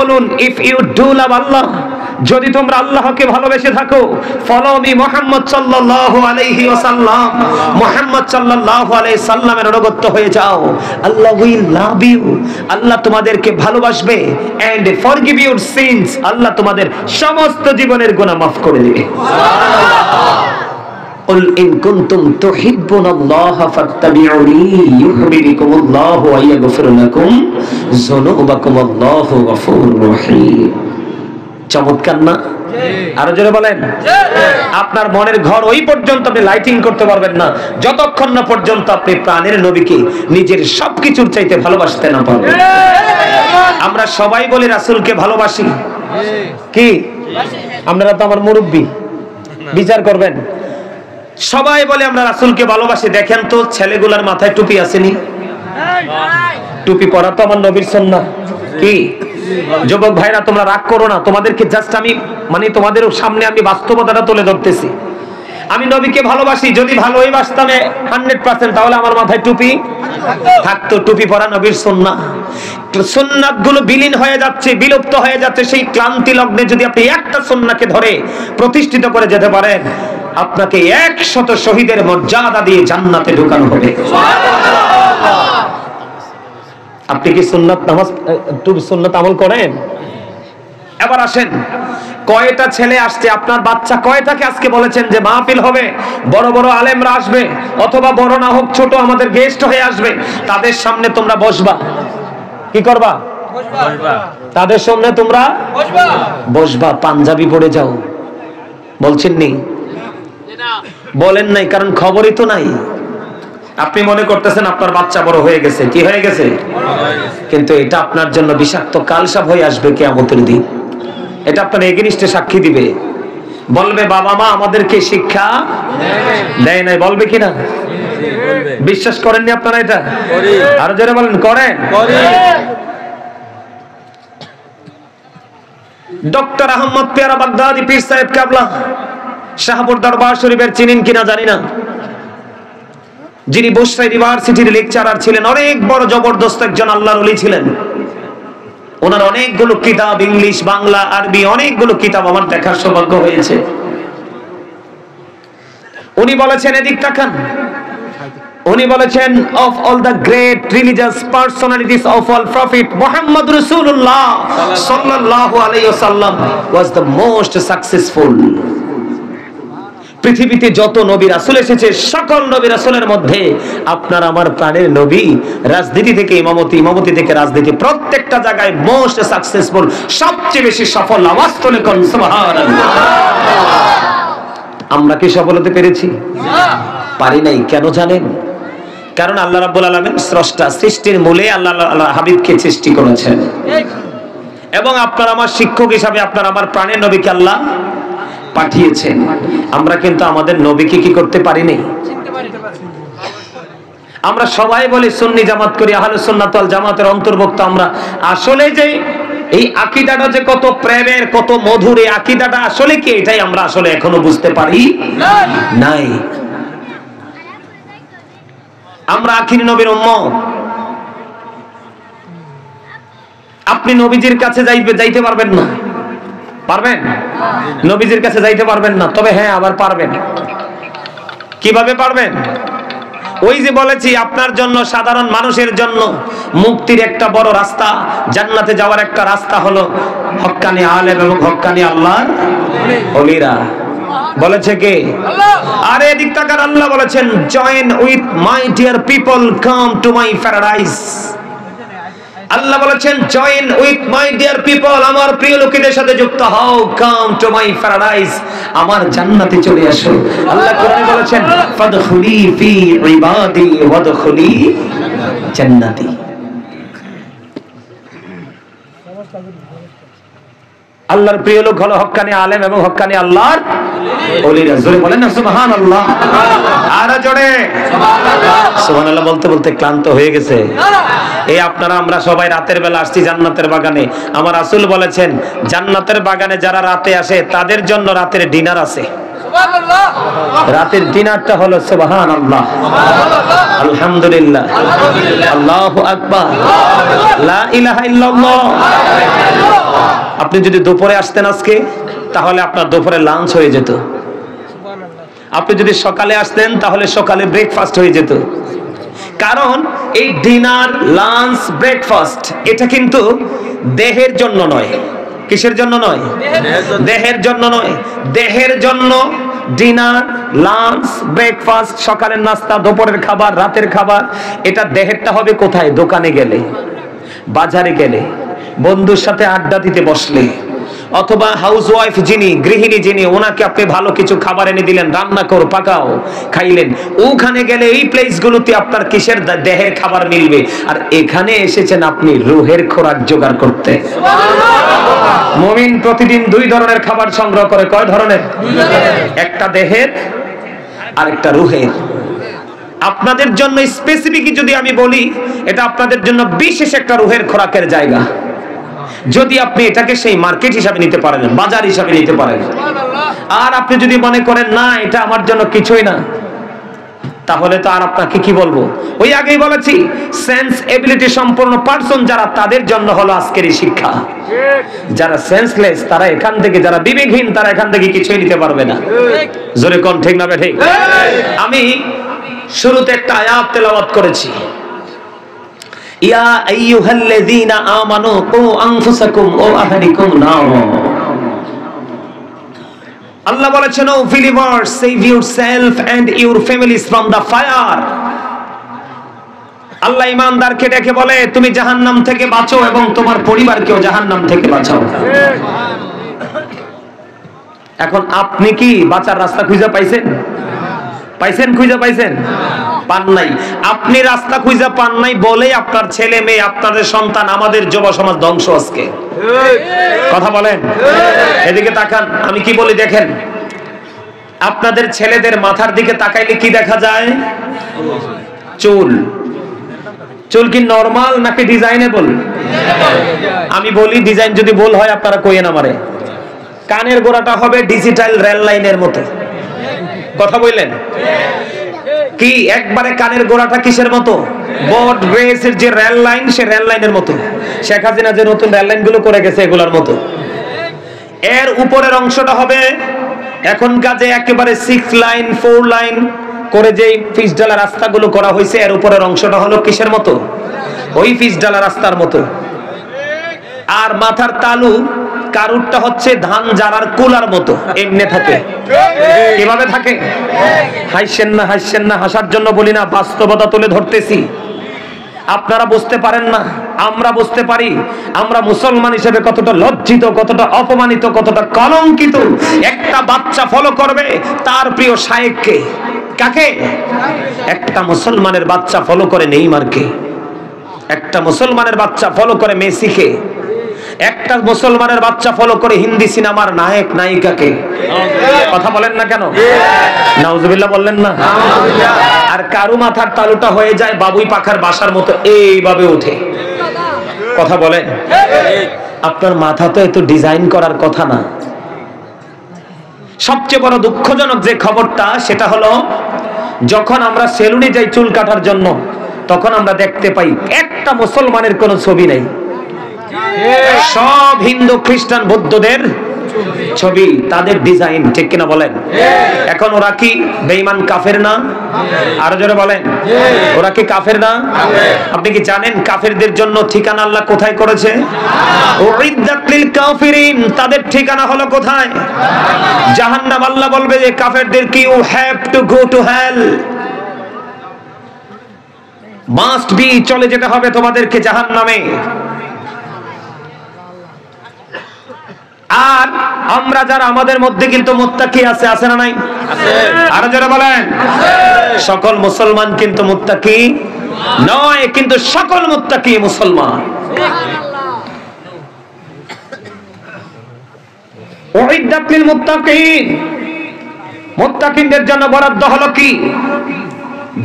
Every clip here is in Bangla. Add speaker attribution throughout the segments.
Speaker 1: বলুন, ইফ ইউ ডু লাভ আল্লাহ, যদি তোমরা আল্লাহকে ভালোবেসে থাকো, ফলো মি মুহাম্মদ সাল্লাল্লাহু আলাইহি ওয়াসাল্লাম, মুহাম্মদ সাল্লাল্লাহু আলাইহি সাল্লামের অনুগত হয়ে যাও, আল্লাহ উইল লাভ ইউ, আল্লাহ তোমাদেরকে ভালোবাসবে, এন্ড ফরগিভ ইউর সিনস, আল্লাহ তোমাদের সমস্ত জীবনের গুনাহ মাফ করে দিবে। কুল ইন কুনতুম তুহিব্বুনাল্লাহা ফাত্তাবিউনি ইউহিব্বুকুমুল্লাহু ওয়া ইয়াগফির লাকুম যুনুবাকুম, আল্লাহু গফুরুর রহিম। চমৎকার না? আরো জোরে বলেন। আপনার মনের ঘর ওই পর্যন্ত আপনি লাইটিং করতে পারবেন না যতক্ষণ না পর্যন্ত আপনি প্রাণের নবীকে নিজের সবকিছুর চাইতে ভালোবাসতে না পারবেন। আমরা সবাই বলি রাসূলকে ভালোবাসি, কি আপনারা তো আমার মুরব্বী, বিচার করবেন। সবাই বলে আমরা রাসূলকে ভালোবাসি, দেখেন তো ছেলেগুলার মাথায় টুপি আসেনি? টুপি পরা তো আমার নবীর সুন্নাহ। কি যুবক ভাইরা, তোমরা রাগ করো না, তোমাদেরকে জাস্ট আমি তোমাদের সামনে আমি বাস্তবতাটা তুলে ধরতেছি। আমি নবীকে ভালোবাসি, যদি ভালোই বাসতাম 100%, তাহলে আমার মাথায় টুপি থাকতো। টুপি পরা নবীর সুন্নাহ। সুন্নাতগুলো বিলীন হয়ে যাচ্ছে, বিলুপ্ত হয়ে যাচ্ছে। সেই ক্লান্তি লগ্নে যদি আপনি একটা সুন্নাহকে ধরে প্রতিষ্ঠিত করে যেতে পারেন, আপনাকে 100 শহীদের মর্যাদা দিয়ে জান্নাতে ঢোকানো হবে। আপনি কি সুন্নাত নামাজ সুন্নাত আমল করেন? এবার আসেন, কয়টা ছেলে আসছে? আপনার বাচ্চা কয়টাকে আজকে বলেছেন যে মাহফিল হবে, বড় বড় আলেমরা আসবে, অথবা বড় না হোক ছোট আমাদের গেস্ট হয়ে আসবে, তাদের সামনে তোমরা বসবা? কি করবা? তাদের সামনে তোমরা বসবা, পাঞ্জাবি পরে যাও। বলছেন নি? বলেন নাই, কারণ খবরই তো নাই। আপনি মনে করতেছেন আপনার বাচ্চা বড় হয়ে গেছে। কি হয়ে গেছে? কিন্তু এটা আপনার জন্য বিষাক্ত কালসাপ হয়ে আসবে কিয়ামতের দিন। এটা আপনার এগেইনস্টে সাক্ষী দিবে, বলবে বাবা মা আমাদেরকে শিক্ষা দেয় নাই। বলবে কিনা? বিশ্বাস করেননি আপনারা এটা? আরো জোরে বলেন, করেন? ডক্টর আহমদ পেয়ারা বাগদাদি পীর সাহেব কেবলা শাহপুর দরবার শরীফের চিনেন কিনা জানি না, যিনি বুশরা ইউনিভার্সিটির লেকচারার ছিলেন, অনেক বড় জবরদস্ত একজন আল্লাহর ওলি ছিলেন। ওনার অনেকগুলো কিতাব, ইংলিশ, বাংলা, আরবি, অনেকগুলো কিতাব আমার দেখার সৌভাগ্য হয়েছে। উনি বলেছেন, এদিক তাকান, উনি বলেছেন, of all the great religious personalities of all prophet, Muhammad Rasulullah sallallahu alayhi wasallam was the most successful. পৃথিবীতে যত নবী রাসূল এসেছে, সকল নবী রাসূলের মধ্যে আপনার আমার প্রাণের নবী রাজনীতি থেকে ইমামতি, ইমামতি থেকে রাজনীতি, প্রত্যেকটা জায়গায় মোস্ট সাকসেসফুল, সবচেয়ে বেশি সফল। আওয়াজ তুলে কোন সুবহানাল্লাহ। আমরা কি সফল হতে পেরেছি? পারি নাই। কেন জানেন? কারণ আল্লাহ রাব্বুল আলামিন স্রষ্টা, সৃষ্টির মূলে আল্লাহ হাবিবকে সৃষ্টি করেছেন, এবং আপনার আমার শিক্ষক হিসাবে আপনার আমার প্রাণের নবীকে আল্লাহ পাঠিয়েছেন। আমরা কিন্তু আমাদের নবীকে কি করতে পারিনি। আমরা সবাই বলি সুন্নি জামাত করি, আহলুস সুন্নাত ওয়াল জামাতের অন্তর্ভুক্ত আমরা। আসলে যে এই আকীদাটা যে কত প্রেমের, কত মধুর, এই আকীদাটা আসলে কি, এটাই আমরা আসলে এখনো বুঝতে পারি নাই। আমরা আখিরি নবীর উম্মত। আপনি নবীজির কাছে যাইতে পারবেন না। পারবেন? নবীজির কাছে যাইতে পারবেন না, তবে হ্যাঁ আবার পারবেন। কিভাবে পারবেন? ওই যে বলেছি, আপনার জন্য, সাধারণ মানুষের জন্য মুক্তির একটা বড় রাস্তা, জান্নাতে যাওয়ার একটা রাস্তা হলো হক্কানি আলেম এবং হক্কানি আল্লাহর ওলিরা। বলেছে কে? আরে এদিক তাকার, আল্লাহ বলেছেন, join with my dear people, come to my paradise. Allah বলেছেন, join with my dear people, আমার প্রিয় লোকেদের সাথে যুক্ত হও, কাম টু মাই প্যারাডাইস, আমার জান্নাতে চলে আসো। আল্লাহ কোরআনে বলেছেন, ফাদখুলি ফি ইবাদি ওয়াদখুলি জান্নাতি। আল্লাহর প্রিয় লোক হলো হক্কানি আলেম এবং হক্কানি আল্লাহর ওলিরা। জোরে বলেন না সুবহানাল্লাহ। আরো জোরে সুবহানাল্লাহ। সুবহানাল্লাহ বলতে বলতে ক্লান্ত হয়ে গেছে। এই আপনারা আমরা সবাই রাতের বেলা আসছি জান্নাতের বাগানে। আমার রাসূল বলেছেন, জান্নাতের বাগানে যারা রাতে আসে তাদের জন্য রাতের ডিনার আছে। সুবহানাল্লাহ। রাতের ডিনারটা হলো সুবহানাল্লাহ, আলহামদুলিল্লাহ, আল্লাহু আকবার, লা ইলাহা ইল্লাল্লাহ, আপনি যদি দুপুরে আসতেন আজকে, তাহলে আপনার দুপুরে লাঞ্চ হয়ে যেত। আপনি যদি সকালে আসতেন, তাহলে সকালে ব্রেকফাস্ট হয়ে যেত। কারণ এই ডিনার, লাঞ্চ, ব্রেকফাস্ট এটা কিন্তু দেহের জন্য নয়। কিসের জন্য নয়? দেহের জন্য নয়। দেহের জন্য ডিনার, লাঞ্চ, ব্রেকফাস্ট, সকালের নাস্তা, দুপুরের খাবার, রাতের খাবার, এটা দেহেরটা হবে কোথায়? দোকানে গেলে, বাজারে গেলে, বন্ধুর সাথে আড্ডা দিতে বসলে, অথবা হাউস ওয়াইফ যিনি, গৃহিণী যিনি, ওনাকে আপনি ভালো কিছু খাবার এনে দিলেন, রান্না করো, পাকাও, খাইলেন। ওখানে গেলে এই প্লেসগুলোতে আপনার কিসের? দেহের খাবার মিলবে। আর এখানে এসেছেন আপনি রুহের খোরাক জোগাড় করতে। মুমিন প্রতিদিন 2 ধরনের খাবার সংগ্রহ করে। কয় ধরনের? একটা দেহের আর একটা রুহের। আপনাদের জন্য স্পেসিফিক যদি আমি বলি, এটা আপনাদের জন্য বিশেষ একটা রুহের খোরাকের জায়গা। যদি আপনি এটাকে সেই মার্কেট হিসাবে নিতে পারেন, বাজার হিসাবে নিতে পারেন। আর আপনি যদি মনে করেন না এটা আমার জন্য কিছুই না, তাহলে তো আর আপনাকে কি বলবো? ওই আগেই বলেছি, সেন্স এবিলিটি সম্পন্ন পারসন যারা, তাদের জন্য হলো আজকের এই শিক্ষা। যারা সেন্সলেস, তারা এখান থেকে, যারা বিবেকহীন, তারা এখান থেকে কিছুই নিতে পারবে না। জোরে কোন ঠিক না ঠিক? আমি শুরুতে একটা আয়াত তেলাওয়াত করেছি, ইয়া আইয়ুহাল্লাযীনা আমানু কু আনফুসাকুম ওয়া আহলিকুম নার। আল্লাহ বলেছেন, O believers, save yourself and your families from the fire. Allah ঈমানদারকে ডেকে বলে, তুমি জাহান্নাম থেকে বাঁচো এবং তোমার পরিবারকেও জাহান্নাম থেকে বাঁচাও। এখন আপনি কি বাঁচার রাস্তা খুঁজে পাইছেন? পাইছেন? খুঁজে পাইছেন? পান নাই। আপনি রাস্তা খুঁজে পান নাই বলেই আপনার ছেলে মেয়ে, আপনাদের সন্তান, আমাদের যুব সমাজ ধ্বংস আজকে। কথা বলেন, এদিকে তাকান। আমি কি বলি দেখেন, আপনাদের ছেলেদের মাথার দিকে তাকাইলে কি দেখা যায়? চুল। চুল কি নরমাল নাকি ডিজাইনেবল? আমি বলি ডিজাইন যদি ভুল হয় আপনারা কইয়েন আমারে। কানের গোড়াটা হবে ডিজিটাল রেল লাইনের মতো। কথা বললেন কি? একবারে কানের গোড়াটা কিসের মতো? বট রেসের যে রেল লাইন, সে রেল লাইনের মতো। শেখ হাসিনা যে নতুন রেল লাইন গুলো করে গেছে, এগুলোর মতো। এর উপরের অংশটা হবে এখনকার যে একেবারে 6 লাইন 4 লাইন করে যে পিচঢালা রাস্তাগুলো করা হয়েছে, এর উপরের অংশটা হলো কিসের মতো? ওই পিচঢালা রাস্তার মতো। আর মাথার তালু কারুরটা হচ্ছে ধান জারার কুলার মতো, এমনি থাকে। কিভাবে থাকে? হাসছেন না, হাসছেন না, হাসার জন্য বলি না, বাস্তবতা তুলে ধরতেছি। আপনারা বুঝতে পারেন না, আমরা বুঝতে পারি। আমরা মুসলমান হিসেবে কতটা লজ্জিত, কতটা অপমানিত, কতটা কলঙ্কিত। একটা বাচ্চা ফলো করবে তার প্রিয় শায়েখকে। কাকে? একটা মুসলমানের বাচ্চা ফলো করে নেইমারকে। একটা মুসলমানের বাচ্চা ফলো করে মেসিকে। একটা মুসলমানের বাচ্চা ফলো করে হিন্দি সিনেমার নায়ক নায়িকাকে। কথা বলেন না কেন? নাউজুবিল্লাহ বললেন না? আর কারু মাথার তালুটা হয়ে যায় বাবুই পাখার বাসার মতো, এইভাবে ওঠে। কথা বলেন, আপনার মাথা তো এত ডিজাইন করার কথা না। সবচেয়ে বড় দুঃখজনক যে খবরটা, সেটা হলো যখন আমরা সেলুনে যাই চুল কাটার জন্য, তখন আমরা দেখতে পাই একটা মুসলমানের কোনো ছবি নেই। সব হিন্দু, খ্রিস্টান, বৌদ্ধদের ছবি, তাদের ডিজাইন। ঠিক কিনা বলেন? এখন ওরা কি বেঈমান, কাফের না? আরো জোরে বলেন, ওরা কি কাফের না? আপনি কি জানেন কাফেরদের জন্য ঠিকানা আল্লাহ কোথায় করেছে? উইদ্দাত লিল কাফিরিন, তাদের ঠিকানা হলো কোথায়? জাহান্নাম। আল্লাহ বলবে যে কাফেরদের কি, you have to go to hell, must be, চলে যেতে হবে তোমাদেরকে জাহান্নামে। আর আমরা যারা, আমাদের মধ্যে কিন্তু মুত্তাকি আছে, আছে না নাই? আরো যারা বলেন, সকল মুসলমান কিন্তু মুত্তাকি নয়, কিন্তু সকল মুত্তাকি মুসলমান। উইদ্দাত লিল মুত্তাকিন, মুত্তাকিনদের জন্য বরাদ্দ হলো কি?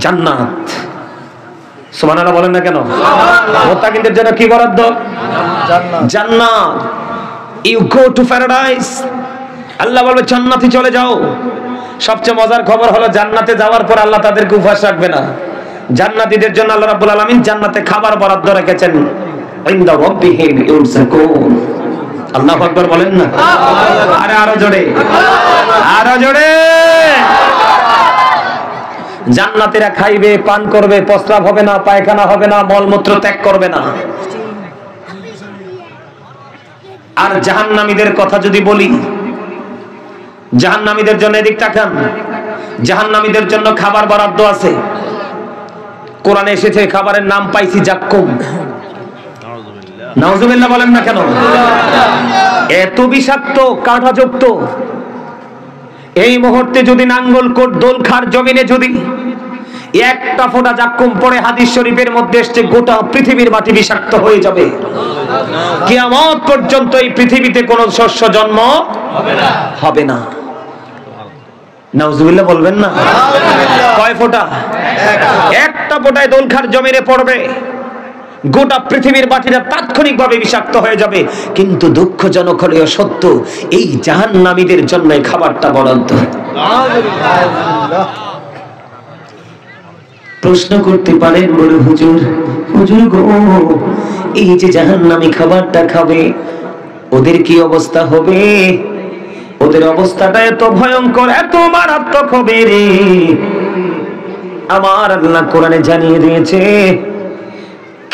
Speaker 1: জান্নাত। সুবহানাল্লাহ বলেন না কেন? মুত্তাকিনদের জন্য কি বরাদ্দ? জান্নাত। জান্নাত। You go to paradise, আল্লাহ বলবে জান্নাতে চলে যাও। সবচেয়ে মজার খবর হলো জান্নাতে যাওয়ার পর আল্লাহ তাদেরকে উপহাস রাখবে না। জান্নাতীদের জন্য আল্লাহ রাব্বুল আলামিন জান্নাতে খাবার বরাদ্দ রেখেছেন। ইনদা রাব্বিহিম ইউরযাকুন, আল্লাহু আকবার বলেন না, আরে আরো জোরে, আরো জোরে। জান্নাতীরা খাইবে, পান করবে, প্রস্রাব হবে না, পায়খানা হবে না, মলমূত্র ত্যাগ করবে না। আর জাহান্নামীদের কথা যদি বলি, জাহান্নামীদের জন্য এদিক তাকান, জাহান্নামীদের জন্য খাবার বরাদ্দ আছে। কোরআনে এসেছে খাবারের নাম পাইছি জাক্কুম। নাউজুবিল্লাহ বলেন না কেন? এত বিষাক্ত, কাঁটাযুক্ত। এই মুহূর্তে যদি নাঙ্গলকোট দোলখার জমিনে যদি একটা ফোঁটা জাক্কুম পড়ে, হাদিস শরীফের মধ্যে এসেছে গোটা পৃথিবীর মাটি বিষাক্ত হয়ে যাবে। কিয়ামত পর্যন্ত এই পৃথিবীতে কোনো শস্য জন্ম হবে না। নাউজুবিল্লাহ বলবেন না? কয় ফোঁটা? একটা ফোঁটায় দোলখার জমিনে পড়বে, গোটা পৃথিবীর মাটিটা তাৎক্ষণিকভাবে বিষাক্ত হয়ে যাবে। কিন্তু দুঃখজনক হলেও সত্য, এই জাহান্নামীদের জন্য খাবারটা বরাদ্দ। প্রশ্ন করতে পারেন, বলে হুজুর, হুজুর গো, এই যে জাহান্নামী খাবারটা খাবে, ওদের কি অবস্থা হবে? ওদের অবস্থাটা এত ভয়ঙ্কর, এত মারাত্মক হবে রে। আমার আল্লাহ কোরআনে জানিয়ে দিয়েছে।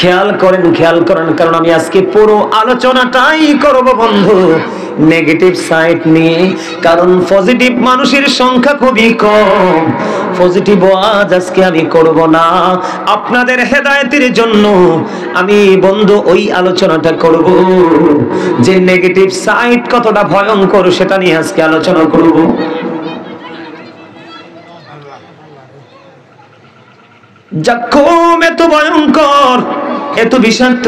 Speaker 1: খেয়াল করেন, খেয়াল করেন, কারণ আমি আজকে পুরো আলোচনাটাই করব বন্ধু নেগেটিভ সাইড নিয়ে। কারণ পজিটিভ মানুষের সংখ্যা খুবই কম। পজিটিভ ওয়াজ আজকে আমি করব না। আপনাদের হেদায়েতের জন্য আমি বন্ধু ওই আলোচনাটা করব যে নেগেটিভ সাইড কতটা ভয়ঙ্কর, সেটা নিয়ে আজকে আলোচনা করব। জাক্কুম এত ভয়ঙ্কর, এত বিষাক্ত,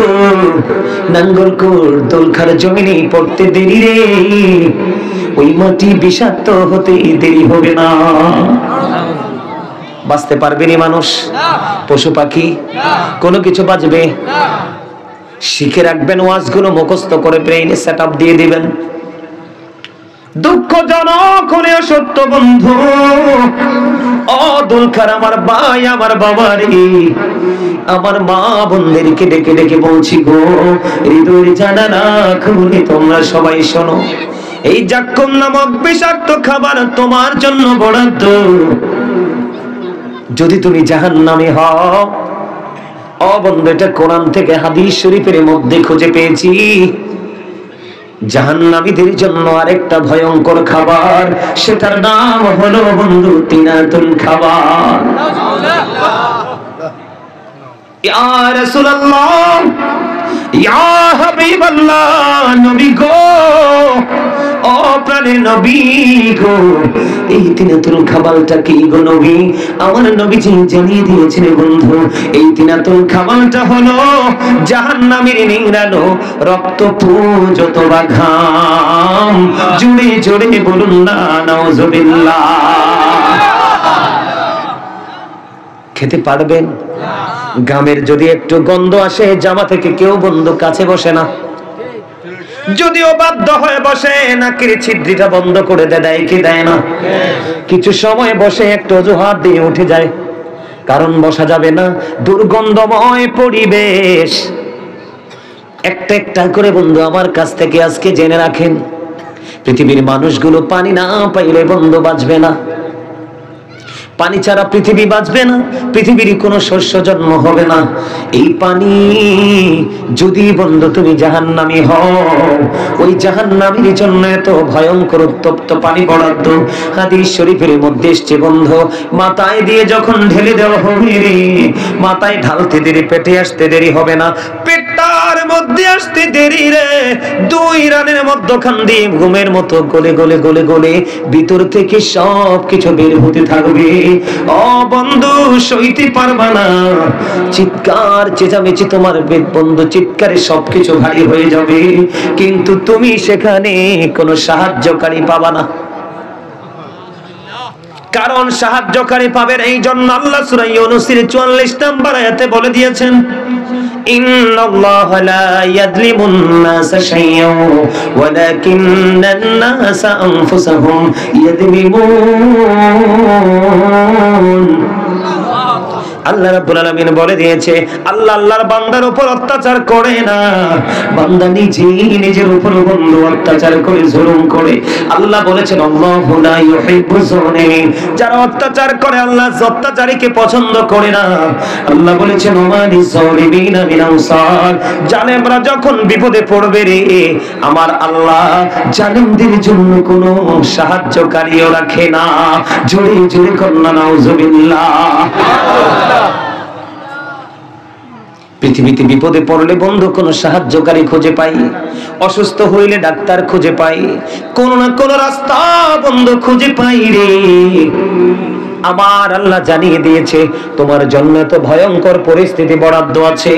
Speaker 1: নাঙ্গলকোট দোলখার জমিনে পড়তে দেরি রে। ওই মাটি বিষাক্ত হতে দেরি হবে না। বাঁচতে পারবেনি মানুষ, পশু পাখি, কোনো কিছু বাঁচবে? শিখে রাখবেন, ওয়াজগুলো মুখস্থ করে ব্রেইনে সেট আপ দিয়ে দিবেন। দুঃখজনক হলেও সত্য বন্ধু, ও দোলখার আমার ভাই, আমার বাবা রে, আমার মা বোনদেরকে ডেকে ডেকে বলছি গো, হৃদয়ের জানালা খুলে তোমরা সবাই শোনো। এই জাক্কুম নামক বিষাক্ত খাবার তোমার জন্য বরাদ্দ। যদি তুমি জাহান্নামী হও, ও বন্ধু, এটা কোরআন থেকে হাদিস শরীফের মধ্যে খুঁজে পেয়েছি। জাহান্নামীদের জন্য আরেকটা ভয়ঙ্কর খাবার, সেটার নাম হলো বন্ধু তিনাতুল খাবার। ইয়া রাসূলুল্লাহ, ইয়া হাবিবাল্লাহ, নবী গো, ও প্রাণের নবী গো, এই তিনাতুল খাবারটা কি গো নবী? আমার নবীজি জানিয়ে দিয়েছেন বন্ধু, এই তিনাতুল খাবারটা হলো জাহান্নামীর নিংড়ানো রক্ত পুঞ্জত বা ঘাম। জুড়ে জুড়ে বলুন না নাউজুবিল্লাহ। খেতে পারবেন? গামের যদি একটু গন্ধ আসে, জামা থেকে কেউ বন্ধু কাছে বসে না, যদিও বাধ্য হয়ে বসে, নাকের ছিদ্রিটা বন্ধ করে দেয় কি দেয় না? কিছু সময় বসে একটু অজুহাত দিয়ে উঠে যায়, কারণ বসা যাবে না, দুর্গন্ধময় পরিবেশ। একটা একটা করে বন্ধু আমার কাছ থেকে আজকে জেনে রাখেন, পৃথিবীর মানুষগুলো পানি না পাইলে বন্ধু বাঁচবে না। পানি ছাড়া পৃথিবী বাঁচবে না, পৃথিবীর কোনো শস্য জন্ম হবে না। এই পানি যদি বন্ধু তুমি জাহান্নামী হও, ওই জাহান্নামীর জন্য এত ভয়ঙ্কর উত্তপ্ত পানি বরাদ্দ। হাদিস শরীফের মধ্যে এসেছে বন্ধু, মাথায় দিয়ে যখন ঢেলে দেওয়া হবে রে, মাথায় ঢালতে দেরি, পেটে আসতে দেরি হবে না, পেটটার মধ্যে আসতে দেরি রে, দুই রানের মধ্যখান দিয়ে ঘুমের মতো গলে গলে গলে গলে ভিতর থেকে সব কিছু বের হতে থাকবে। ও বন্ধু, সইতে পারবা না, চিৎকার চেঁচামেচি, তোমার বন্ধু চিৎকারে সবকিছু ভারী হয়ে যাবে, কিন্তু তুমি সেখানে কোনো সাহায্যকারী পাবা না। কারণ সাহায্যকারী পাবেন এই জন্য আল্লাহ সূরা ইউনূসের 44 নম্বর আয়াতে বলে দিয়েছেন, ইন্নাল্লাহা লা ইয়াযলিমুন নাসা শাইয়্যান ওয়ালাকিন্নান নাসা আনফুসাহুম ইয়াযলিমুন। আল্লাহ রাব্বুল আলামিন বলে দিয়েছে, আল্লাহ আল্লাহর বান্দার উপর অত্যাচার করে না, বান্দা নিজেই নিজের উপর বন্ধু অত্যাচার করে, জুলুম করে। আল্লাহ বলেছেন আল্লাহু লা ইউহিব্বু যালিমিন, যারা অত্যাচার করে আল্লাহ অত্যাচারীকে পছন্দ করে না। আল্লাহ বলেছেন ওমানি যালিমিনা মিন আনসার, জালেমরা যখন বিপদে পড়বে রে আমার আল্লাহ জালেমদের জন্য কোনো সাহায্যকারীও রাখে না। জোরে জোরে কন্না নাউজুবিল্লাহ। পৃথিবীতে বিপদে পড়লে বন্ধু কোনো সাহায্যকারী খুঁজে পাই, অসুস্থ হইলে ডাক্তার খুঁজে পাই, কোন না কোন রাস্তা বন্ধু খুঁজে পাই রে। আমার আল্লাহ জানিয়ে দিয়েছে তোমার জন্য তো ভয়ঙ্কর পরিস্থিতি বরাদ্দ আছে,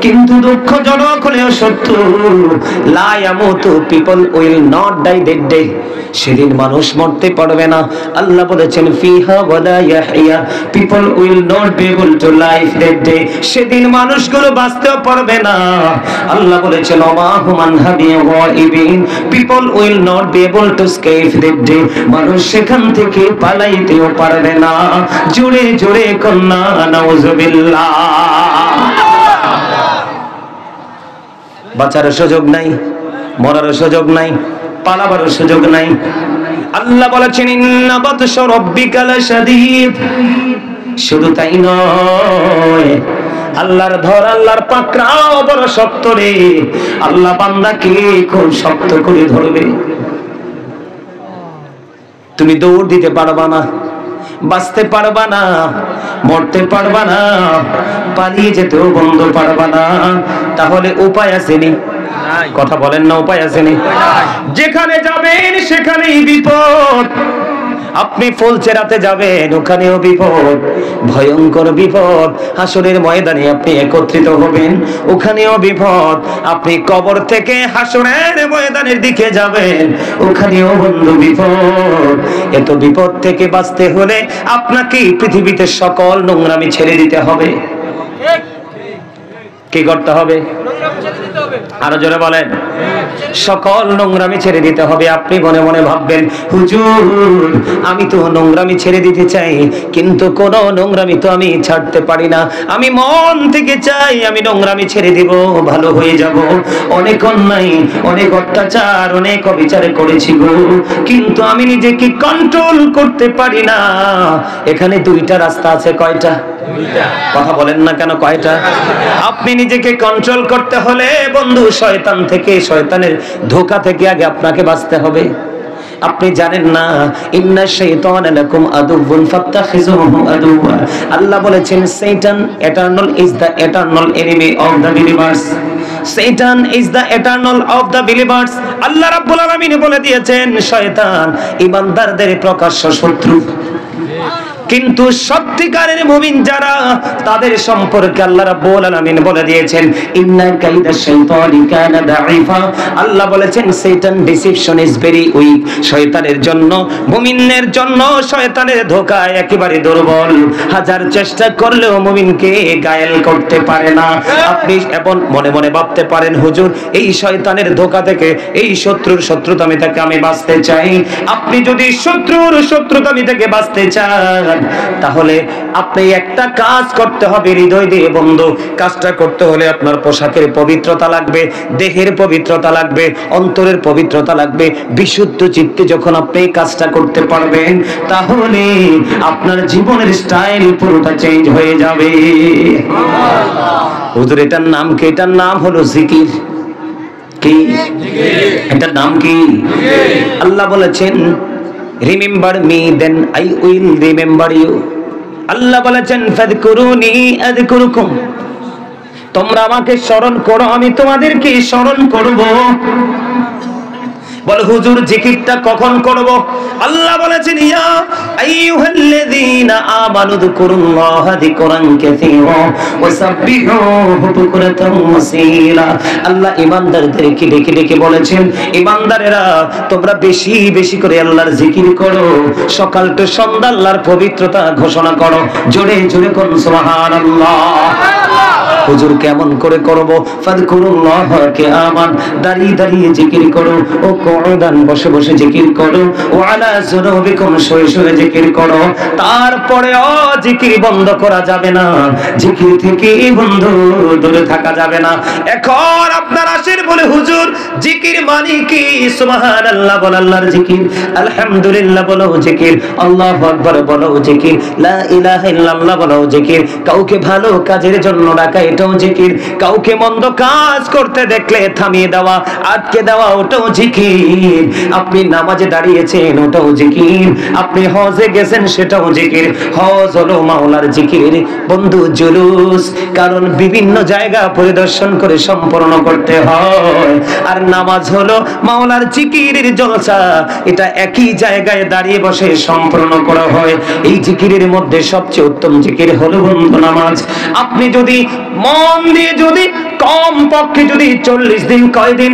Speaker 1: কিন্তু দুঃখজনক হলেও সত্য, লা ইয়ামুতু, people will not die that day, সেদিন মানুষ মরতে পারবে না। আল্লাহ বলেছেন ফিহা ওয়ালা ইয়াহইয়া, people will not be able to live that day, সেদিন মানুষগুলো বাঁচতেও পারবে না। আল্লাহ বলেছেন ওমা হুমান হাবিয়া গায়িবিন, people will not be able to escape that day, মানুষ সেখান থেকে পালাইতেও পারবে না। জোরে জোরে কন্না নাউজুবিল্লাহ। বাঁচার সুযোগ নাই, মরার সুযোগ নাই, পালাবার সুযোগ নাই। আল্লাহ বলেছেন ইন্না বাতশা রাব্বিকা লাশাদীদ, শুধু তাই নয় আল্লাহর ধর, আল্লাহর পাকড়াও বড় শক্ত রে। আল্লাহ বান্দাকে খুব শক্ত করে ধরবে। তুমি দৌড় দিতে পারবা না, বাঁচতে পারবা না, মরতে পারবা না, পালিয়ে যেতেও বন্ধ পারবা না, তাহলে উপায় আসেনি? কথা বলেন না, উপায় আসেনি? যেখানে যাবেন সেখানেই বিপদ। আপনি ফুলচেরাতে যাবেন, ওখানেও বিপদ, ভয়ঙ্কর বিপদ। হাসরের ময়দানে আপনি একত্রিত হবেন, ওখানেও বিপদ। আপনি কবর থেকে হাসরের ময়দানের দিকে যাবেন, ওখানেও বন্ধু বিপদ। এত বিপদ থেকে বাঁচতে হলে আপনাকে পৃথিবীতে সকল নোংরামি ছেড়ে দিতে হবে। কি করতে হবে? আরো জোরে বলেন। সকল নোংরামি ছেড়ে দিতে হবে। আপনি মনে মনে ভাববেন হুজুর আমি তো নোংরামি ছেড়ে দিতে চাই, কিন্তু কোন নোংরামি তো আমি ছাড়তে পারি না। আমি মন থেকে চাই আমি নোংরামি ছেড়ে দিব, ভালো হয়ে যাব। অনেক অন্যায়, অনেক অত্যাচার, অনেক অবিচার করেছি গো, কিন্তু আমি নিজেকে কন্ট্রোল করতে পারি না। এখানে দুইটা রাস্তা আছে। কয়টা? কথা বলেন না কেন? কয়টা? আপনি নিজেকে কন্ট্রোল করতে হলে বন্ধু শয়তান থেকে, শয়তানের ধোঁকা থেকে আগে আপনাকে বাঁচতে হবে। আপনি জানেন না ইন্না শাইতানা লাকুম আদুউন ফাত্তাখিযুহু আদুওয়া, আল্লাহ বলেছেন শয়তান eternal is the eternal enemy of the believers. শয়তান is the eternal of the believers. Allah রাব্বুল আলামিন বলে দিয়েছেন শয়তান ঈমানদারদের প্রকাশ্য শত্রু, কিন্তু সত্যিকারের মুমিন যারা তাদের সম্পর্কে আল্লাহ রাব্বুল আলামিন বলে দিয়েছেন ইন্না কাইদা শাইতানি কানা দাঈফা। আল্লাহ বলেছেন শয়তান ডিসিপশন ইজ ভেরি উইক। শয়তানের জন্য, মুমিনের জন্য শয়তানের ধোঁকা একেবারে দুর্বল। হাজার চেষ্টা করলেও মুমিনকে গায়েল করতে পারে না। আপনি এখন মনে মনে ভাবতে পারেন হুজুর এই শয়তানের ধোঁকা থেকে, এই শত্রুর শত্রুতামি থেকে আমি বাঁচতে চাই। আপনি যদি শত্রুর শত্রুতামি থেকে বাঁচতে চান তাহলে আপনি একটা কাজ করতে হবে হৃদয় দিয়ে বন্ধু। কাজটা করতে হলে আপনার পোশাকের পবিত্রতা লাগবে, দেহের পবিত্রতা লাগবে, অন্তরের পবিত্রতা লাগবে। বিশুদ্ধ চিত্তে যখন আপনি কাজটা করতে পারবেন তাহলে আপনার জীবনের স্টাইল পুরোটা চেঞ্জ হয়ে যাবে। হুজুর এটার নাম কি? এটার নাম হলো জিকির। কি এটার নাম? কি? আল্লাহ বলেছেন remember me then I will remember you। আল্লাহ বলেছেন ফাযকুরুনি আযকুরুকুম, তোমরা আমাকে স্মরণ করো আমি তোমাদেরকে স্মরণ করব। বল হুজুর জিকিরটা কখন করব? আল্লাহ বলেছেন ইয়া আইয়ুহাল্লাযীনা আমানু যকুরুল্লাহা যিকরান কাসীরা ওয়াসাব্বিহুহু বুকরাতাম ওয়াসীলা। আল্লাহ ঈমানদারদেরকে ডেকে ডেকে বলেছেন ঈমানদারেরা তোমরা বেশি বেশি করে আল্লাহর জিকির করো, সকাল থেকে সন্ধ্যা আল্লাহর পবিত্রতা ঘোষণা করো। জোরে জোরে কোন সুবহানাল্লাহ। হুজুর কেমন করে করব? ফাযকুরুল্লাহ কিয়ামান, দাঁড়িয়ে দাঁড়িয়ে জিকির করো, ও কুউদান, বসে বসে জিকির করো, ও আলা যুনুবিকুম, শুয়ে শুয়ে জিকির করো। তারপরে জিকির বন্ধ করা যাবে না, জিকির থেকে বন্ধু দূরে থাকা যাবে না। এখন আপনার আসের বলে হুজুর জিকির মানে কি? সুবহানাল্লাহ বল আল্লাহর জিকির, আলহামদুলিল্লাহ বলো জিকির, আল্লাহু আকবার বলো জিকির, লা ইলাহা ইল্লাল্লাহ বলো জিকির, কাউকে ভালো কাজের জন্য ডাকা এটাও জিকির, কাউকে মন্দ কাজ করতে দেখলে থামিয়ে দেওয়া, আটকে দেওয়া, ওটাও জিকির। আপনি নামাজে দাঁড়িয়েছেন, ওটাও জিকির। আপনি হজে গেছেন, সেটাও জিকির। হজ হলো মাওলার জিকির বন্ধু, জুলুস, কারণ বিভিন্ন জায়গা পরিদর্শন করে সম্পূর্ণ করতে হয়। আর নামাজ হলো মাওলার জিকিরের জলসা, এটা একই জায়গায় দাঁড়িয়ে বসে সম্পূর্ণ করা হয়। এই জিকিরের মধ্যে সবচেয়ে উত্তম জিকির হলো বন্ধু নামাজ। আপনি যদি মন দিয়ে, যদি কম পক্ষে যদি 40 দিন, কয়দিন?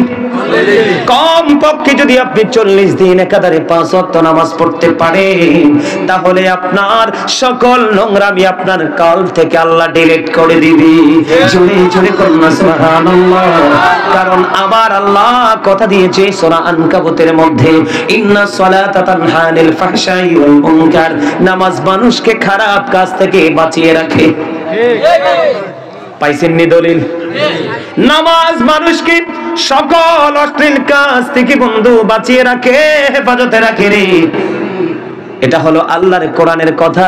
Speaker 1: কম পক্ষে যদি আপনি 40 দিন একাধারে 5 ওয়াক্ত নামাজ পড়তে পারেন, তাহলে আপনার সকল নোংরামি আপনার কলব থেকে আল্লাহ ডিলিট করে দিবে। জোরে জোরে করুন সুবহানাল্লাহ। কারণ আমার আল্লাহ কথা দিয়েছে সূরা আনকাবুতের মধ্যে, ইন্নাস সালাতা তানহা আনিল ফাহশাই ওয়াল মুনকার, নামাজ মানুষকে খারাপ কাজ থেকে বাঁচিয়ে রাখে। পাইছেন নি দলিল? নামাজ মানুষকে সকল অশ্লীল কাজ থেকে বন্ধু বাঁচিয়ে রাখে, হেফাজতে রাখে রে। এটা হলো আল্লাহর কোরআনের কথা।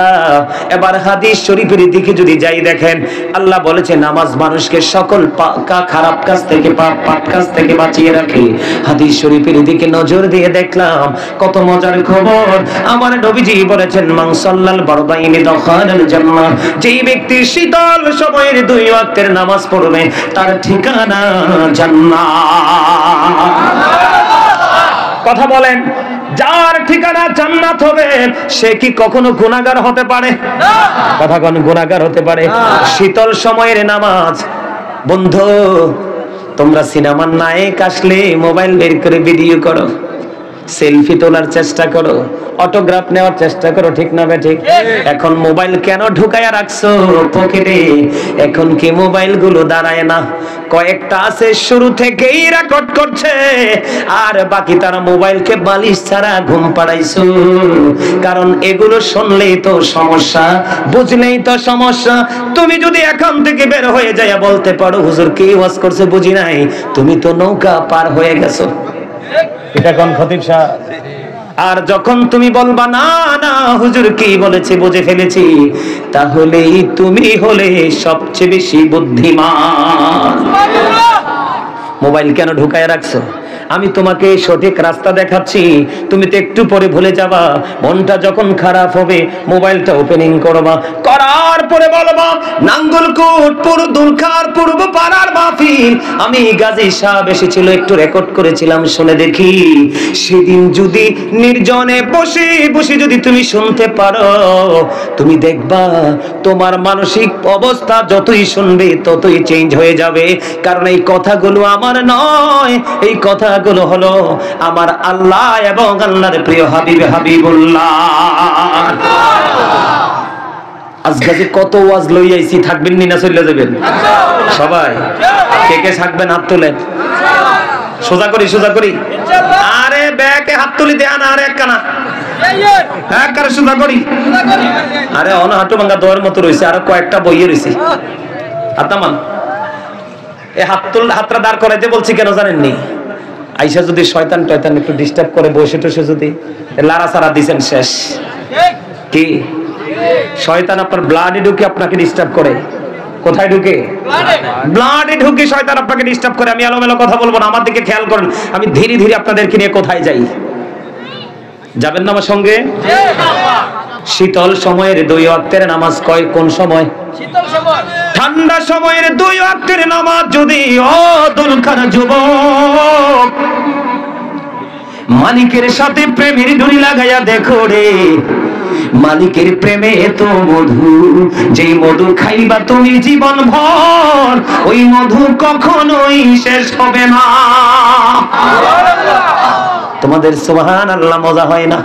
Speaker 1: এবার হাদিস শরীফের দিকে যদি যাই, দেখেন আল্লাহ বলেছে নামাজ মানুষকে সকল খারাপ কাজ থেকে, পাপ কাজ থেকে বাঁচিয়ে রাখে। হাদিস শরীফের দিকে নজর দিয়ে দেখলাম কত মজার খবর। আমার নবীজি বলেছেন, মান সাল্লাল বারদাইনি দাখালাল জান্নাহ, যেই ব্যক্তি শীতল সময়ের 2 ওয়াক্তের নামাজ পড়বে তার ঠিকানা জান্নাত। কথা বলেন, যার ঠিকানা জান্নাত হবে সে কি কখনো গুনাহগার হতে পারে? কথা কোন গুনাহগার হতে পারে? শীতল সময়ের নামাজ। বন্ধু, তোমরা সিনেমার নায়ক আসলে মোবাইল বের করে ভিডিও করো, সেলফি তোলার চেষ্টা করো, অটোগ্রাফ নেওয়ার চেষ্টা করো, ঠিক না বে ঠিক? এখন মোবাইল কেন ঢুকায়া রাখছো পকেটে? এখন কি মোবাইল গুলো দাঁড়ায় না? কয়েকটা আছে শুরু থেকেই রেকর্ড করছে, আর বাকি তারা মোবাইলকে বালিশ ছাড়া ঘুম পাড়াইছো। কারণ এগুলো শুনলেই তো সমস্যা, বুঝলেই তো সমস্যা। তুমি যদি এখান থেকে বের হয়ে যায় বলতে পারো, হুজুর কি ওয়াজ করছে বুঝি নাই, তুমি তো নৌকা পার হয়ে গেছো। এটা কোন খতিব সাহেব? আর যখন তুমি বলবা না না হুজুর কি বলেছে বুঝে ফেলেছি, তাহলেই তুমি হলে সবচেয়ে বেশি বুদ্ধিমান। মোবাইল কেন ঢুকায় রাখছো? আমি তোমাকে সঠিক রাস্তা দেখাচ্ছি, তুমি তো একটু পরে ভুলে যাবা। মনটা যখন খারাপ হবে মোবাইলটা ওপেনিং করবা, করার পরে বলবা, নাঙ্গলকোট দুলখার পূর্ব পাড়ার মাহফিল আমি গাজী সাহেব এসেছিল, একটু রেকর্ড করেছিলাম, শুনে দেখি। সেদিন যদি নির্জনে বসে বসে যদি তুমি শুনতে পারো, তুমি দেখবা তোমার মানসিক অবস্থা যতই শুনবে ততই চেঞ্জ হয়ে যাবে। কারণ এই কথাগুলো আমার নয়, এই কথাগুলো হলো আমার আল্লাহ এবং আল্লাহর প্রিয় হাবিব হাবিবুল্লাহ। আজকে যে কত ওয়াজ লই আইছি, থাকবেন নি না চলে যাবেন? সবাই কে কে থাকবেন হাত তোলেন, সোজা করি সোজা করি। আরে ব্যাকে হাত তুলি দেন, আর এক কানা এক কারে সোজা করি। আরে অন হাঁটু ভাঙ্গা দোয়ার মতো রয়েছে, আর কয়েকটা বইয়ে রয়েছে। হাতামান এই হাতটা দাঁড় করাইতে বলছি কেন জানেননি? আইসা যদি শয়তান টয়তান একটু ডিস্টার্ব করে, বসে টসে যদি লারা সারা দিছেন শেষ। কি শয়তান আপনার ব্লাডে ঢুকে আপনাকে ডিস্টার্ব করে? কোথায় ঢুকে? ব্লাডে ঢুকে শয়তান আপনাকে ডিস্টার্ব করে। আমি এলোমেলো কথা বলবো না, আমার দিকে খেয়াল করেন। আমি ধীরে ধীরে আপনাদেরকে নিয়ে কোথায় যাই, যাবেন না আমার সঙ্গে? শীতল সময়ের 2 ওয়াক্তের নামাজ কোন সময়? শীতল সময়। ঠান্ডা সময়ের 2 ওয়াক্তের নামাজ যদি ও দুলখার যুবক মালিকের সাথে প্রেমের ডুরি লাগাইয়া দেখো রে, মালিকের প্রেমে এত মধু, যেই মধু খাইবা তুমি জীবন ভর, ওই মধু কখনোই শেষ হবে না। তোমাদের সুবহানাল্লাহ মজা হয় না?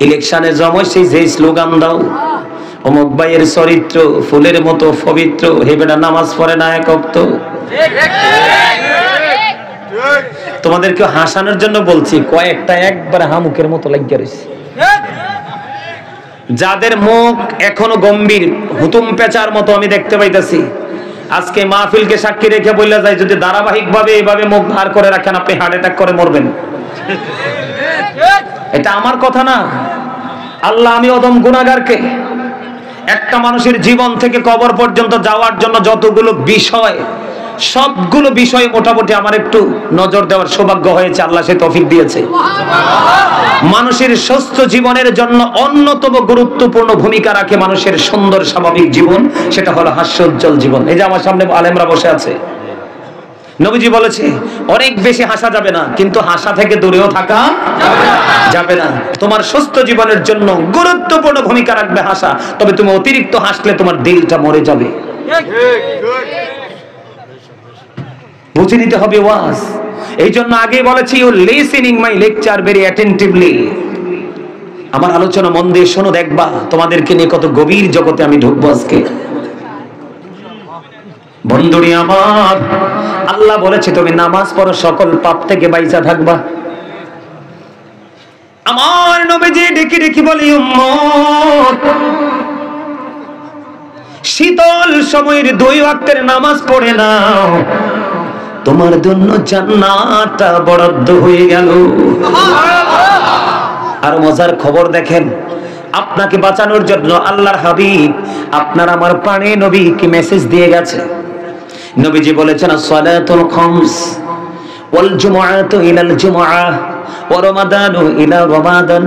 Speaker 1: ইলেকশনে জময় সেই যে স্লোগান দাও, অমুক ভাইয়ের চরিত্র ফুলের মতো পবিত্র, হে বেটা নামাজ পড়ে না এক ওয়াক্ত। তোমাদেরকে হাসানোর জন্য বলছি, কয়েকটা একবার হামুকের মতো লাগিয়ে রয়েছে, যাদের মুখ এখনো গম্ভীর, হুতুম পেঁচার মতো আমি দেখতে পাইতেছি। আজকে মাহফিলকে সাক্ষী রেখে বললে যায়, যদি ধারাবাহিক ভাবে এইভাবে মুখ ভার করে রাখেন, আপনি হার্ট অ্যাটাক করে মরবেন। এটা আমার কথা না, আল্লাহ, আমি অদম গুনাহগারকে একটা মানুষের জীবন থেকে কবর পর্যন্ত যাওয়ার জন্য যতগুলো বিষয়, সবগুলো বিষয়ে মোটামুটি আমার একটু নজর দেওয়ার সৌভাগ্য হয়েছে, আল্লাহ সে তৌফিক দিয়েছে। মানুষের সুস্থ জীবনের জন্য অন্যতম গুরুত্বপূর্ণ ভূমিকা রাখে মানুষের সুন্দর স্বাভাবিক জীবন, সেটা হলো হাস্যোজ্জ্বল জীবন। এই যে আমার সামনে আলেমরা বসে আছে, নবীজি বলেছে অনেক বেশি হাসা যাবে না, কিন্তু হাসা থেকে দূরেও থাকা যাবে না। তোমার সুস্থ জীবনের জন্য গুরুত্বপূর্ণ ভূমিকা রাখবে হাসা, তবে তুমি অতিরিক্ত হাসলে তোমার দিলটা মরে যাবে। বুঝে নিতে হবে ওয়াজ। এই জন্য আগে বলেছি, you listening my lecture very attentively. আমার আলোচনা মন দিয়ে শোনো, দেখবা তোমাদেরকে নিয়ে কত গভীর জগতে আমি ঢুকবো আজকে। বন্ধুরি আমার, আল্লাহ বলেছে তুমি নামাজ পড়ো, সকল পাপ থেকে বাইচা থাকবা। আমার নবীজি ডেকে ডেকে বলি, উম্মত, শীতল সময়ের 2 ওয়াক্তের নামাজ পড়ে নাও, তোমার জন্য জান্নাতটা বরাদ্দ হয়ে গেল। আর মজার খবর দেখেন, আপনাকে বাঁচানোর জন্য আল্লাহর হাবিব, আপনার আমার প্রাণে নবী কি মেসেজ দিয়ে গেছে। নবীজি বলেছেন, সালাতুল খামস ওয়াল জুমআতু ইলাল জুমআ ওয়া রমাদানু ইলা রমাদান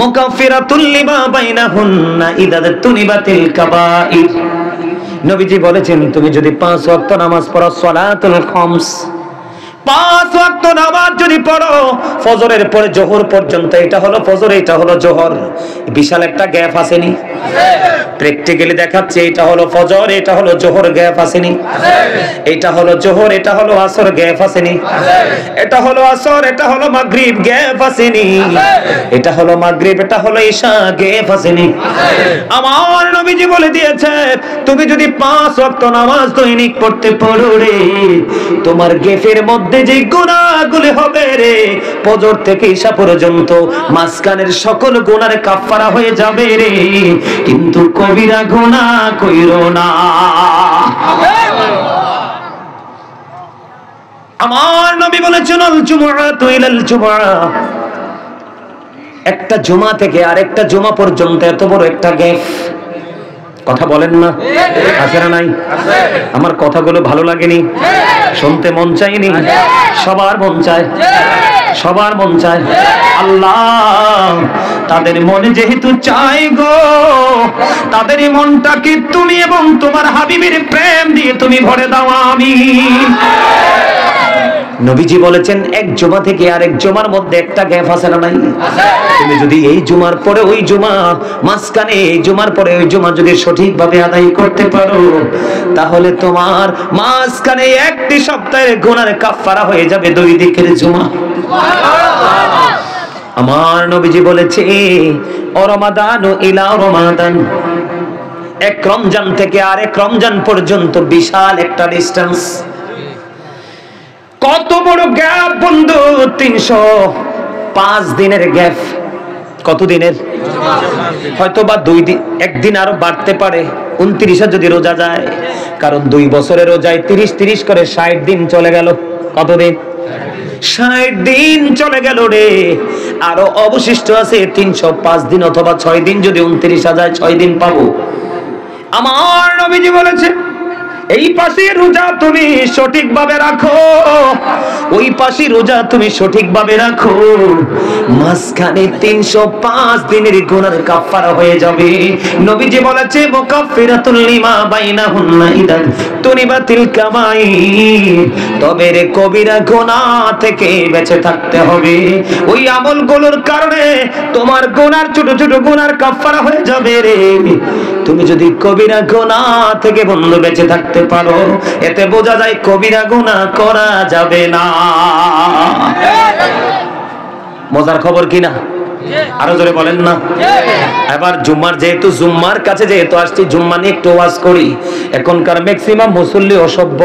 Speaker 1: মুকাফফিরাতুল লিমা বাইনাহুন্না ইযা তুনিবাতিল কাবাইর। নবীজি বলেছেন, তুমি যদি 5 ওয়াক্ত নামাজ পড়ো, সালাতুল খামস, 5 ওয়াক্ত নামাজ যদি পড়ো, ফজরের পরে জোহর পর্যন্ত, এটা হলো ফজর, এটা হলো জোহর, বিশাল একটা গ্যাপ আসেনি? প্র্যাকটিক্যালি দেখাচ্ছে, এটা হলো ফজর, এটা হলো জোহর, গ্যাপ আসেনি? এটা হলো জোহর, এটা হলো আসর, গ্যাপ আসেনি? এটা হলো আসর, এটা হলো মাগরিব, গ্যাপ আসেনি? এটা হলো মাগরিব, এটা হলো ঈশা, গ্যাপ আসেনি? আমার নবীজি বলে দিয়েছে, তুমি যদি 5 ওয়াক্ত নামাজ দৈনিক পড়তে পারো রে, তোমার গ্যাপের মধ্যে যে গুনাহগুলো হবে রে, ফজর থেকে ঈশা পর্যন্ত মাঝখানের সকল গুনাহের কাফারা হয়ে যাবে রে, কিন্তু কবিরা গুনাহ কইরো না। আমার নবী বলেছেন, আল জুমআতু ইলাল জুমআ, একটা জুমা থেকে আরেকটা জুমা পর্যন্ত এত বড় একটা গ্যাপ। কথা বলেন না, আছে না নাই? আমার কথাগুলো ভালো লাগেনি? শুনতে মন চায়নি? সবার মন চায়, সবার মন চায়। আল্লাহ তাদের মনে যেহেতু চাই গো, তাদের মনটাকে তুমি এবং তোমার হাবিবের প্রেম দিয়ে তুমি ভরে দাও। আমিন। নবীজি বলেছেন, এক জুমা থেকে আরেক জুমার মধ্যে একটা গ্যাপ আছে না নাই? তুমি যদি এই জুমার পরে ওই জুমা, মাঝখানে এই জুমার পরে ওই জুমা যদি সঠিকভাবে আদায় করতে পারো, তাহলে তোমার মাঝখানে একটি সপ্তাহের গুনাহের কাফারা হয়ে যাবে 2 দিকের জুমা। আমার নবীজি বলেছে, রমাদানু ইলা রমাদান, এক রমজান থেকে আরেক রমজান পর্যন্ত বিশাল একটা ডিসটেন্স। কত বড় গ্যাপ বন্ধু, 305 দিনের গ্যাপ। কত দিনের? হয়তো বা 2 দিন, একদিন আরো বাড়তে পারে, 29 যদি রোজা যায়, কারণ 2 বছরের রোজায় 30 করে 60 দিন চলে গেল। কতদিন? 60 দিন চলে গেল রে। আরো অবশিষ্ট আছে 305 দিন অথবা 6 দিন, যদি 29 যায় 6 দিন পাবো। আমার নবীজি বলেছে, এই পাশে রোজা তুমি সঠিকভাবে রাখো, ওই পাশে রোজা তুমি সঠিকভাবে রাখো, মাঝখানে 305 দিনের গুনাহ কাফারা হয়ে যাবে। নবীজি বলেছে, মুকাফফিরাতুল লিমা বাইনাহুন্না ইযা তুনিবাতিল কাবাইর, তবে রে কবিরা গুনাহ থেকে বেঁচে থাকতে হবে। ওই আমলগুলোর কারণে তোমার গুনার ছোট ছোট গুনার কাফারা হয়ে যাবে রে। তুমি যদি কবিরা গুনাহ থেকে বন্ধু বেঁচে থাকতে পারো, এতে বোঝা যায় কবিরা গুনাহ করা যাবে না। মজার খবর কিনা? আরো জোরে বলেন না। এবার জুম্মার যেহেতু জুম্মার কাছে যেহেতু আসছি, জুম্মা নিয়ে একটু ওয়াজ করি। এখনকার ম্যাক্সিমাম মুসল্লি অসভ্য।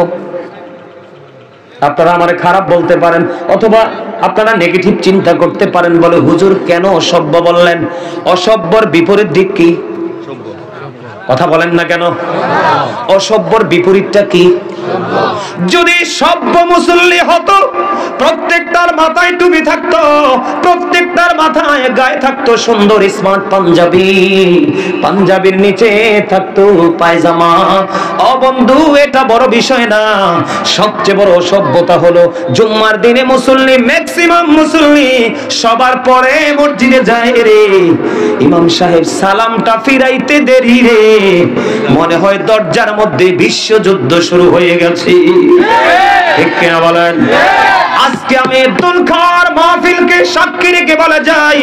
Speaker 1: আপনারা আমারে খারাপ বলতে পারেন, অথবা আপনারা নেগেটিভ চিন্তা করতে পারেন, বলে হুজুর কেন অসভ্য বললেন? অসভ্যর বিপরীত দিক কি? কথা বলেন না কেন? অসভ্যর বিপরীতটা কি? যদি সভ্য মুসল্লি হতো, প্রত্যেকটার মাথায় টুপি থাকতো, প্রত্যেকটার মাথায় গায়ে থাকতো সুন্দর স্মার্ট পাঞ্জাবি, পাঞ্জাবির নিচে থাকতো পায়জামা। ও বন্ধু, এটা বড় বিষয় না। সবচেয়ে বড় অসভ্যতা হলো জুম্মার দিনে মুসল্লি, ম্যাক্সিমাম মুসল্লি সবার পরে মসজিদে যায় রে, ইমাম সাহেব সালামটা ফিরাইতে দেরি রে, মনে হয় দরজার মধ্যে বিশ্বযুদ্ধ শুরু হয়ে গেছে। ঠিক কিনা বলেন? আজকে আমি আব্দুল খার মাহফিলকে সাক্ষী রেখে বলা যায়,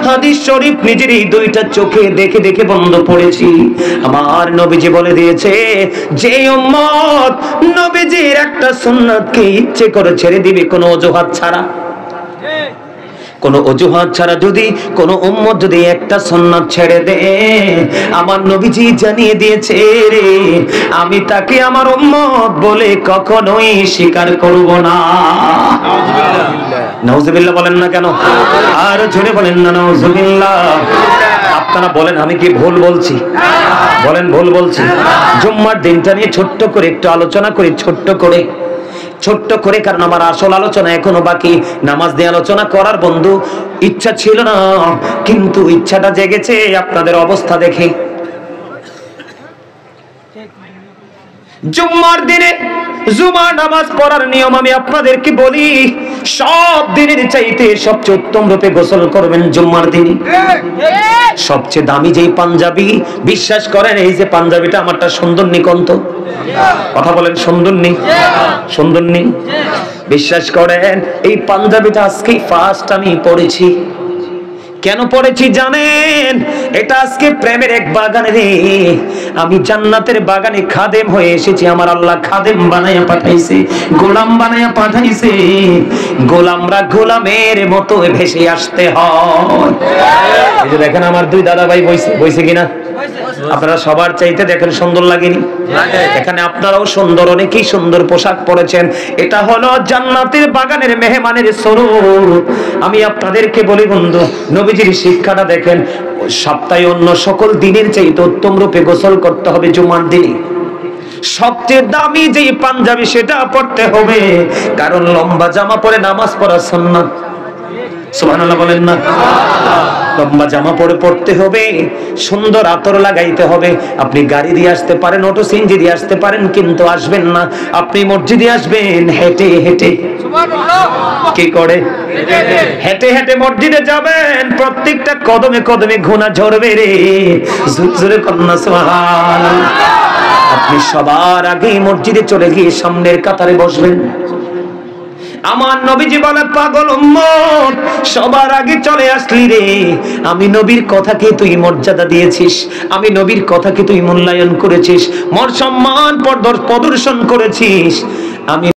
Speaker 1: হাদিস শরীফ নিজের এই দুইটা চোখে দেখে দেখে বন্ধ পড়েছি। আমার নবীজি বলে দিয়েছে, যে উম্মত নবীজির একটা সুন্নাতকে ইচ্ছে করে ছেড়ে দিবে কোনো অজুহাত ছাড়া, কোনো অজুহাত ছাড়া যদি কোনো উম্মত যদি একটা সুন্নাত ছেড়ে দেয়, আমার নবীজি জানিয়ে দিয়েছে রে, আমি তাকে আমার উম্মত বলে কখনোই স্বীকার করব না। নাউজুবিল্লাহ বলেন না কেন? আর জোরে বলেন না নাউজুবিল্লাহ। আপনারা বলেন আমি কি ভুল বলছি? বলেন ভুল বলছি? জুম্মার দিনটা নিয়ে ছোট্ট করে একটু আলোচনা করি, ছোট্ট করে, কারণ আমার আসল আলোচনা এখনো বাকি। নামাজ দিয়ে আলোচনা করার বন্ধু ইচ্ছা ছিল না, কিন্তু ইচ্ছাটা জেগেছে আপনাদের অবস্থা দেখে। জুম্মার দিনে জুমার নামাজ পড়ার নিয়ম আমি আপনাদেরকে বলি, সব দিনের চাইতে সবচেয়ে উত্তম রূপে গোসল করবেন জুম্মার দিনে। সবচেয়ে দামি যেই পাঞ্জাবি, বিশ্বাস করেন এই যে পাঞ্জাবিটা আমারটা সুন্দর নিকন্ত, কথা বলেন সুন্দর নেই? সুন্দর নেই? বিশ্বাস করেন এই পাঞ্জাবিটা আজকে ফার্স্ট আমি পড়েছি। কেন পড়েছি জানেন? এটা আজকে প্রেমের এক বাগানে রে, আমি জান্নাতের বাগানে খাদেম হয়ে এসেছি। আমার আল্লাহ খাদেম বানায়া পাঠাইছে, গোলাম বানায়া পাঠাইছে। গোলামরা গোলামের মতো ভেসে আসতে হয়। এই যে দেখেন আমার দুই দাদা ভাই বইছে কিনা? আপনারা সবার চাইতে দেখেন সুন্দর লাগেনি? এখানে আপনারাও সুন্দর, অনেকেই সুন্দর পোশাক পরেছেন। এটা হলো জান্নাতের বাগানের মেহমানের স্বরূপ। আমি আপনাদেরকে বলি বন্ধু, নবীজির শিক্ষাটা দেখেন, সপ্তাহে অন্য সকল দিনের চাইতে উত্তম রূপে গোসল করতে হবে জুমার দিনে। সবচেয়ে দামি যে পাঞ্জাবি সেটা পড়তে হবে, কারণ লম্বা জামা পরে নামাজ পড়া সুন্নাত। সুবহানাল্লাহ বলেন না? লম্বা জামা পরে পড়তে হবে, সুন্দর আতর লাগাইতে হবে। আপনি গাড়ি দিয়ে আসতে পারেন, অটো সিএনজি দিয়ে আসতে পারেন, কিন্তু আসবেন না, আপনি মসজিদে আসবেন হেঁটে হেঁটে। কি করে? হেঁটে হেঁটে মসজিদে যাবেন, প্রত্যেকটা কদমে কদমে ঘোনা ঝরবে রে, জোরে কন্যা সুবহানাল্লাহ। আপনি সবার আগে মসজিদে চলে গিয়ে সামনের কাতারে বসবেন। আমার নবীজি বলে, পাগল উম্মত সবার আগে চলে আসলি রে, আমি নবীর কথাকে তুই মর্যাদা দিয়েছিস, আমি নবীর কথাকে তুই মূল্যায়ন করেছিস, মোর সম্মান প্রদর্শন করেছিস। আমি